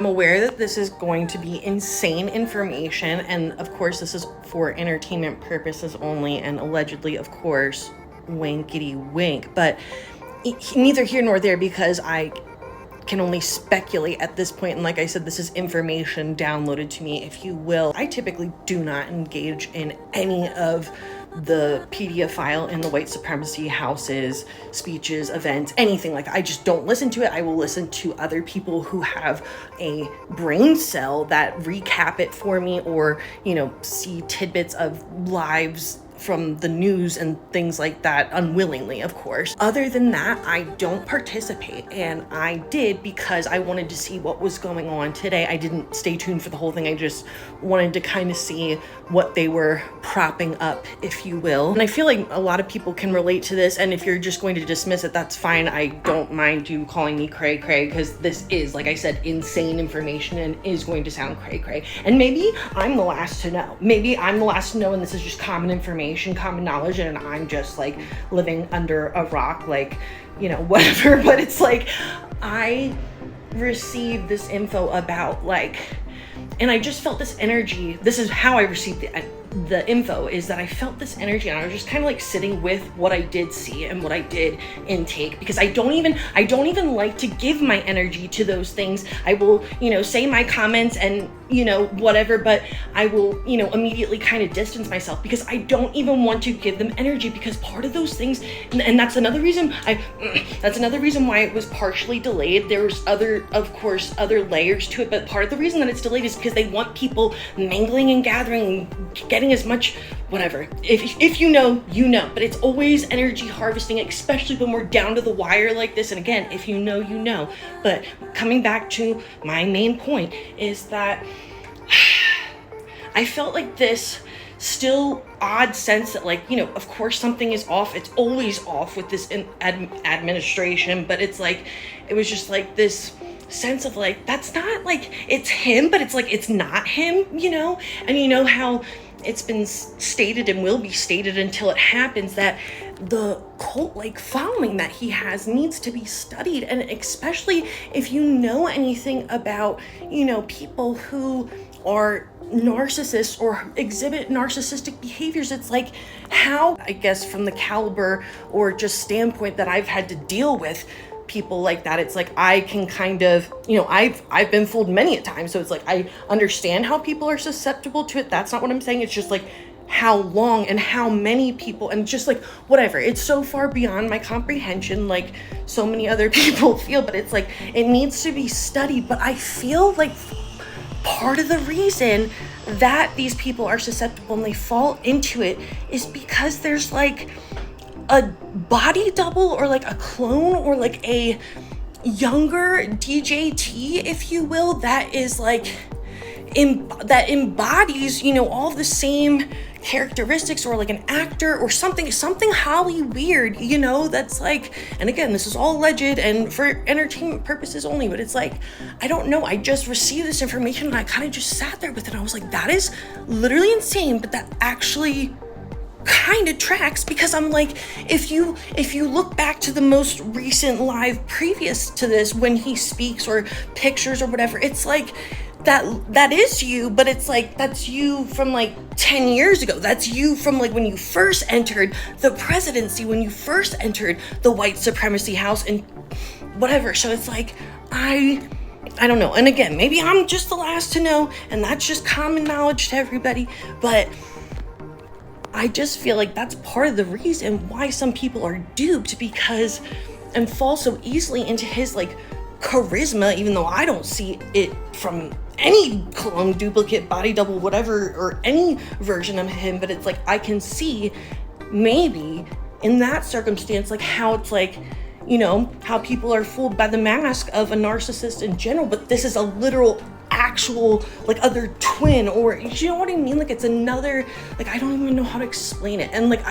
I'm aware that this is going to be insane information, and of course this is for entertainment purposes only, and allegedly, of course, winkety wink, but neither here nor there, because I can only speculate at this point. And like I said, this is information downloaded to me, if you will. I typically do not engage in any of the pedophile in the white supremacy houses, speeches, events, anything like that. I just don't listen to it. I will listen to other people who have a brain cell that recap it for me, or, you know, see tidbits of lives from the news and things like that, unwillingly, of course. Other than that, I don't participate, and I did because I wanted to see what was going on today. I didn't stay tuned for the whole thing. I just wanted to kind of see what they were propping up, if you will. And I feel like a lot of people can relate to this, and if you're just going to dismiss it, that's fine. I don't mind you calling me cray cray, because this is, like I said, insane information and is going to sound cray cray. And maybe I'm the last to know. Maybe I'm the last to know, and this is just common information, common knowledge, and I'm just like living under a rock, like, you know, whatever. But it's like, I received this info about, like, and I just felt this energy. This is how I received the info, is that I felt this energy, and I was just kind of like sitting with what I did see and what I did intake, because I don't even like to give my energy to those things. I will, you know, say my comments and, you know, whatever, but I will, you know, immediately kind of distance myself, because I don't even want to give them energy, because part of those things, and that's another reason why it was partially delayed. There's of course other layers to it, but part of the reason that it's delayed is because they want people mingling and gathering and getting as much whatever. If you know, you know. But it's always energy harvesting, especially when we're down to the wire like this. And again, if you know, you know. But coming back to my main point is that I felt like this still odd sense that, like, you know, of course something is off. It's always off with this administration, but it's like, it was just like this sense of like, that's not like, it's him, but it's like, it's not him, you know? And you know how it's been stated and will be stated until it happens that the cult-like following that he has needs to be studied. And especially if you know anything about, you know, people who are narcissists or exhibit narcissistic behaviors, it's like, how, I guess from the caliber or just standpoint that I've had to deal with people like that, it's like I can kind of, you know, I've been fooled many a time, so it's like I understand how people are susceptible to it. That's not what I'm saying. It's just like how long and how many people, and just like whatever, it's so far beyond my comprehension, like so many other people feel. But it's like, it needs to be studied. But I feel like part of the reason that these people are susceptible and they fall into it is because there's like a body double, or like a clone, or like a younger DJT, if you will, that is like that embodies, you know, all the same characteristics, or like an actor or something Holly weird, you know, that's like, and again, this is all alleged and for entertainment purposes only, but it's like, I don't know, I just received this information and I kind of just sat there with it, and I was like, that is literally insane, but that actually kind of tracks, because I'm like, if you look back to the most recent live previous to this, when he speaks or pictures or whatever, it's like that is you, but it's like, that's you from like 10 years ago. That's you from like when you first entered the presidency, when you first entered the white supremacy house and whatever. So it's like, I don't know. And again, maybe I'm just the last to know, and that's just common knowledge to everybody, but I just feel like that's part of the reason why some people are duped, because, and fall so easily into his like charisma, even though I don't see it from any clone, duplicate, body double, whatever, or any version of him. But it's like, I can see maybe in that circumstance, like how it's like, you know, how people are fooled by the mask of a narcissist in general, but this is a literal actual like other twin, or you know what I mean, like it's another, like I don't even know how to explain it. And like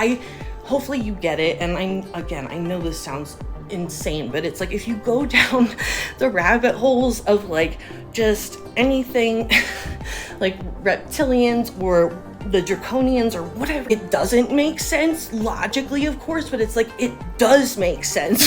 hopefully you get it. And I know this sounds insane, but it's like, if you go down the rabbit holes of like just anything like reptilians or the draconians or whatever, it doesn't make sense logically, of course, but it's like, it does make sense.